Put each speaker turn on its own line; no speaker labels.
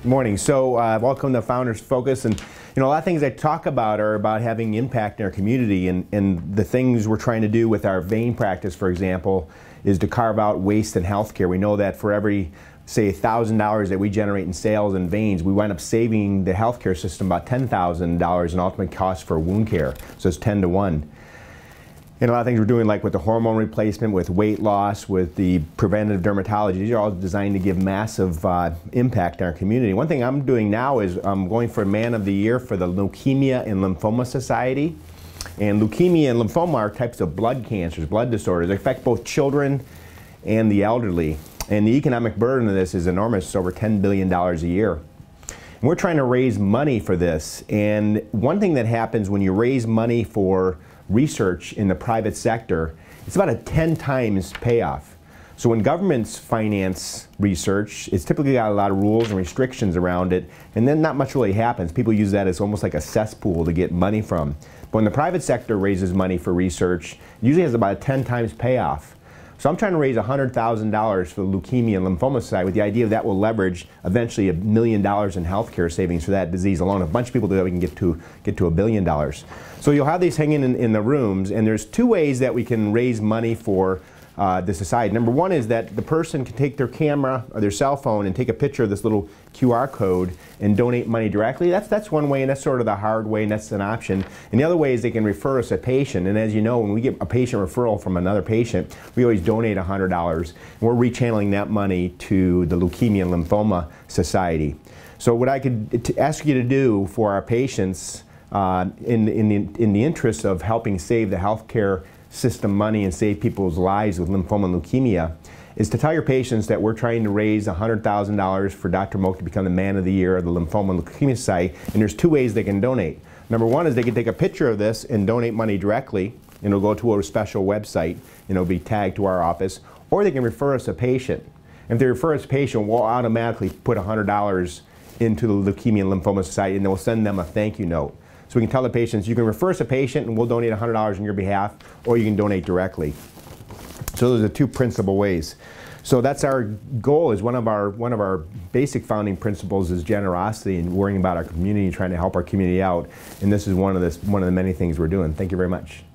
Morning. So welcome to Founders Focus. And a lot of things I talk about are about having impact in our community, and the things we're trying to do with our vein practice, for example, is to carve out waste in healthcare. We know that for every, say, $1,000 that we generate in sales in veins, we wind up saving the healthcare system about $10,000 in ultimate cost for wound care. So it's 10 to 1. And a lot of things we're doing, like with the hormone replacement, with weight loss, with the preventive dermatology, these are all designed to give massive impact in our community. One thing I'm doing now is I'm going for Man of the Year for the Leukemia and Lymphoma Society. And leukemia and lymphoma are types of blood cancers, blood disorders. They affect both children and the elderly. And the economic burden of this is enormous. It's over $10 billion a year. And we're trying to raise money for this. And one thing that happens when you raise money for research in the private sector, it's about a 10 times payoff. So when governments finance research, it's typically got a lot of rules and restrictions around it, and then not much really happens. People use that as almost like a cesspool to get money from. But when the private sector raises money for research, it usually has about a 10 times payoff. So I'm trying to raise $100,000 for the Leukemia and Lymphoma Society with the idea that will leverage eventually $1 million in healthcare savings for that disease alone. If a bunch of people do that, we can get to $1 billion. So you'll have these hanging in the rooms, and there's two ways that we can raise money for the society. Number one is that the person can take their camera or their cell phone and take a picture of this little QR code and donate money directly. That's one way, and that's sort of the hard way, and that's an option. And the other way is they can refer us a patient. And as you know, when we get a patient referral from another patient, we always donate $100. And we're rechanneling that money to the Leukemia and Lymphoma Society. So what I could ask you to do for our patients in the interest of helping save the healthcare system money and save people's lives with lymphoma and leukemia is to tell your patients that we're trying to raise $100,000 for Dr. Moak to become the Man of the Year of the Lymphoma and Leukemia Society. And there's two ways they can donate. Number one is they can take a picture of this and donate money directly, and it'll go to a special website, and it'll be tagged to our office, or they can refer us a patient. And if they refer us a patient, we'll automatically put $100 into the Leukemia and Lymphoma Society, and then we'll send them a thank you note. So we can tell the patients, you can refer us a patient and we'll donate $100 on your behalf, or you can donate directly. So those are the two principal ways. So that's our goal. Is one of our basic founding principles is generosity and worrying about our community, trying to help our community out. And this is one of the many things we're doing. Thank you very much.